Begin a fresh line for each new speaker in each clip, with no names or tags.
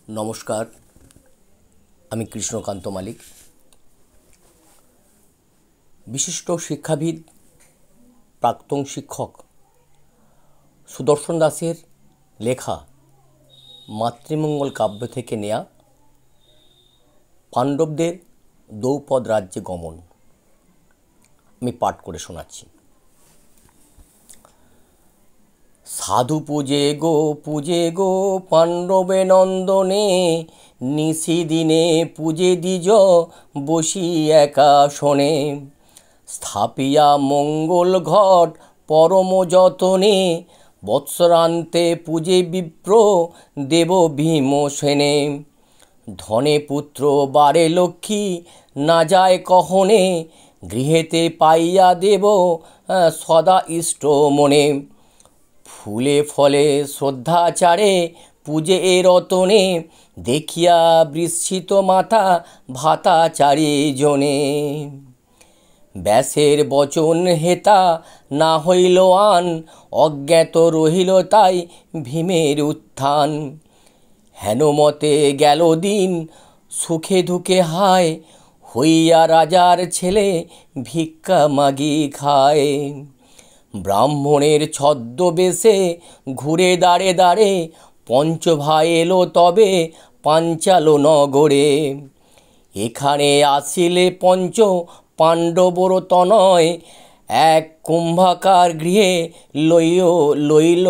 नमस्कार आमी कृष्णकांत मालिक विशिष्ट शिक्षाविद प्राक्तन शिक्षक सुदर्शन दासेर लेखा मातृमंगल काव्य थेके नेया पांडवदेर द्रौपद राज्ये गमन आमी पाठ करे शोनाच्छि। साधु पूजे गो पांडवे नंदने निशि दिने पूजे द्विज बसि एकाशने स्थापिया मंगल घट परम जतने बत्सरान्ते पूजे विप्र देव भीमसेने धने पुत्र बारे लक्ष्मी ना जाय कहने गृहेते पाइया देव सदा इष्ट मने फूले फले श्रद्धाचारे पूजे ए रतने देखिया विस्मित माथा भाता चारिजने व्यासेर बचन हेता ना हইল आन अज्ञात रहिल ताई भीमेर उत्थान हेनमते गेल दिन सुखे दुखे हाय हইয়া राजार छेले भिक्षा मागी खाय ब्राह्मणेर छद्मवेशे घुरे दारे दारे पंच भाई एलो तबे पांचाल नगरे एखाने आसिले पंच पांडवर तनय एक कुम्भकार गृहे लइल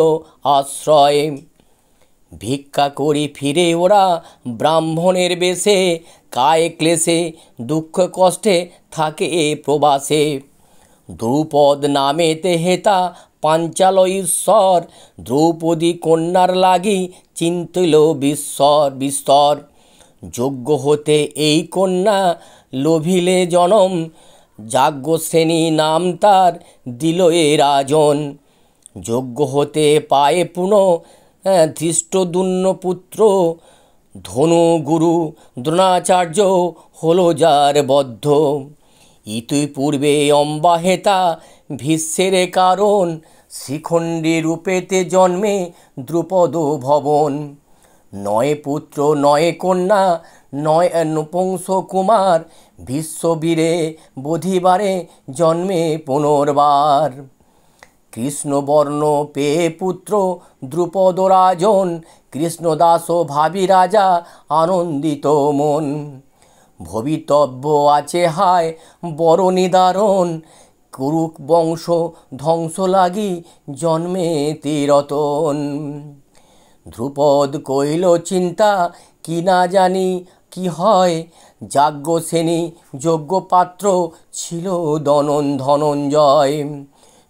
आश्रय भिक्षा करी फिरे ओरा ब्राह्मणेर बेशे काय क्लेशे दुख कष्टे थाके प्रवासे द्रौपद नामेते हेता पांचाल ईश्वर द्रौपदी कन्यार लागी चिंतिल विस्तर योग्य होते एई कन्या लोभिले जन्म याज्ञसेनी नाम तार दिल ए राजन योग्य होते पाए पुनः धृष्टद्युम्न पुत्र धनु गुरु द्रोणाचार्य हलो जार बद्ध इतिपूर्वे अम्बा हेता भीष्मेर कारण श्रीखंडी रूपेते जन्मे द्रुपद भवन नय पुत्र नय कन्या नय नपुंस कुमार विश्ववीरे बोधिबारे जन्मे पुनर्बार कृष्णवर्ण पेये पुत्र द्रुपद राजन कृष्णदास भावी राजा आनंदित मन भवितव्य आछे हाय बड़ निदारण कुरुक वंश ध्वंस लागी जन्मे तीरतन ध्रुपद कहिल चिंता कि ना जानी कि हय याज्ञसेनी योग्य पात्र छिलो धनंजय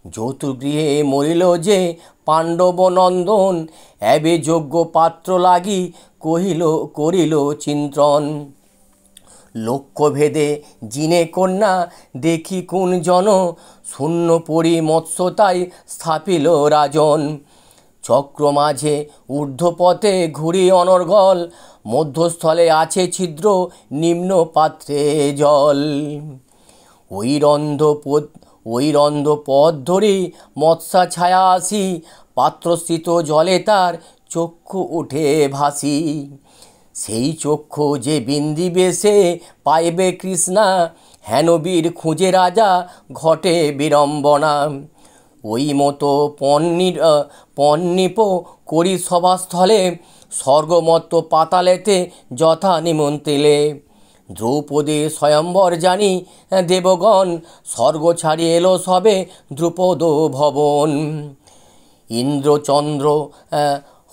चतुर्गृहे मरिल जे पांडव नंदन एबे योग्य पात्र लागी करिल चिंतन लक्ष्य भेदे जिने कन्या देखी कोन जन शून्य परि मत्स्यताय स्थापिल राजन चक्र माझे ऊर्ध्वपथे घुरी अनर्गल मध्यस्थले आछे छिद्र निम्न पात्रे जल ओई रन्ध्र पथ धरी मत्स्या छाया आसी पात्रस्थित जले तार चक्षु उठे भासी सेई चक्षु जे बिंदी बेशे पाइबे कृष्णा हेनबीर खुঁজে राजा घटे विडम्बना ओई मतो पन्निप करी सभास्थले स्वर्गमत्त पातालेते यथा निमंत्रिले द्रौपदी स्वयंवर जानी देवगण स्वर्ग छाड़ी एलो सबे द्रुपद भवन इंद्रचंद्र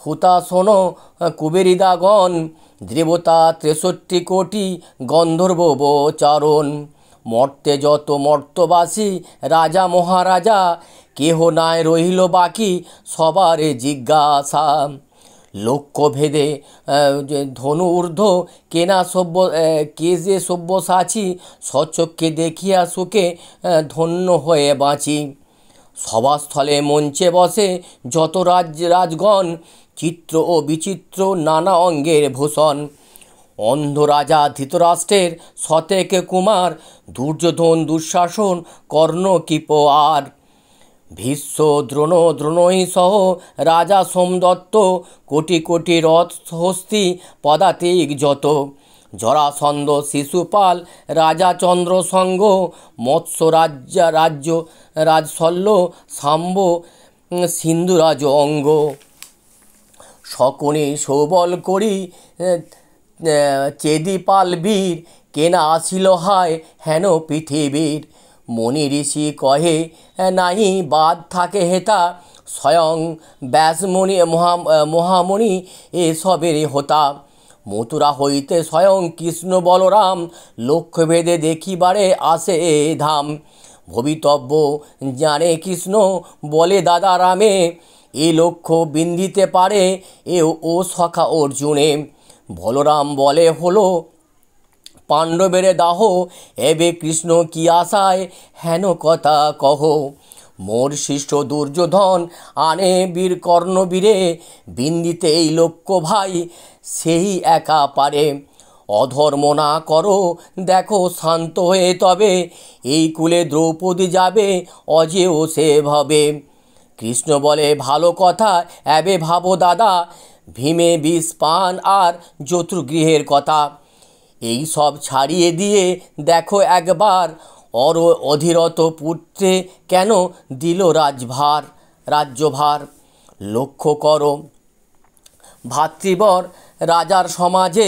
हुतासन कुबेरिदागण देवता 63 कोटी गंधर्व चारण मर्ते जत मर्तबासी राजा महाराजा केह नाय रहिल बाकी सबारे जिज्ञासा लक्ष्य भेदे धनु ऊर्ध्व केना सभ्य के जे सव्यसाची सचक्षे देखिया सुखे धन्य हये बाँची सभास्थले मंचे बसे जत राजगण चित्र और विचित्र नाना अंगेर भूषण अंध राजा धृतराष्ट्रेर शतेक कुमार दुर्योधन दुःशासन कर्ण कृप आर ভীষ্ম দ্রোণ দ্রোণই সহ রাজা সোমদত্ত, কোটি কোটি রথ হস্তি পদাতিক যত, জরাসন্ধ শিশুপাল রাজা চন্দ্রসঙ্গ, মৎস্য রাজ্য রাজশল্য শাম্ব সিন্ধুরাজ অঙ্গ, শকুনি সৌবল করি চেদিপাল বীর, কেনা আসিল হায় হেন পৃথিবীর, মনি ঋষি কহে নাহি বাদ থাকে হেতা, স্বয়ং ব্যাসমণি মহামণি এসবের হোতা, মথুরা হইতে স্বয়ং কৃষ্ণ বলরাম, লক্ষ্যভেদে দেখিবারে আসে এ ধাম, ভবিতব্য জানে কৃষ্ণ বলে দাদা রামে, এ লক্ষ্য বিন্দিতে পারে এ ও সখা অর্জুনে, বলরাম বলে হলো পাণ্ডবের দাহ, এবে কৃষ্ণ কি আশায় হেন কথা কহ, মোর শিষ্য দুর্যোধন আনে বীর কর্ণবীরে, বিন্দিতে এই লক্ষ্য ভাই সেই একা পারে, অধর্ম না করো দেখো শান্ত হয়ে তবে, এই কুলে দ্রৌপদী যাবে অজেয় সেভাবে, কৃষ্ণ বলে ভালো কথা এবে ভাবো দাদা, ভীমে বিষ পান আর যতুর্গৃহের কথা, এই সব ছাড়িয়ে দিয়ে দেখো একবার, অধীরত পুত্রে কেন দিল রাজ্যভার, লক্ষ্য করো ভাতৃবর রাজার সমাজে,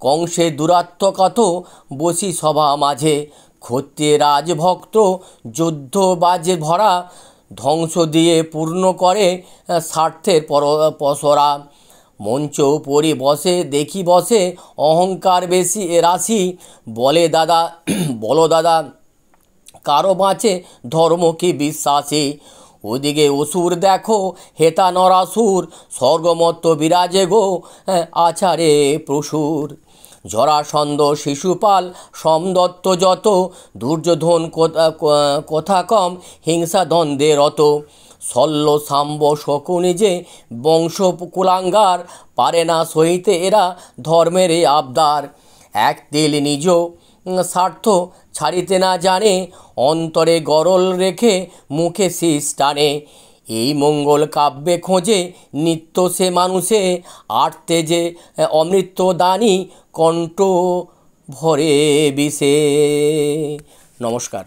কংসে দুরাত্মকথ বসি সভা মাঝে, ক্ষত্রিয় রাজভক্ত যুদ্ধ বাজে ভরা, ধ্বংস দিয়ে পূর্ণ করে স্বার্থের পসরা, মঞ্চ উপরে বসে দেখি বসে অহংকার বেশি রাশি, বলো দাদা কারো বাঁচে ধর্ম কি বিশ্বাসী, ওদিকে অসুর দেখো হেতা নরাসুর, স্বর্গমত্ত বিরাজে গো আচারে প্রসুর, জরাসন্ধ শিশুপাল সোমদত্ত যত, দুর্যোধন কথা কম হিংসা দ্বন্দ্বে রত, শল্য শাম্ব শকুনি যে বংশ কুলাঙ্গার, পারে না সইতে এরা ধর্মের এ আবদার, এক তেল নিজ স্বার্থ ছাড়িতে না জানে, অন্তরে গরল রেখে মুখে শীষ টানে, এই মঙ্গল কাব্যে খোঁজে নিত্য সে মানুষে, আর্তে যে অমৃত দানি কণ্ঠ ভরে বিষে। নমস্কার।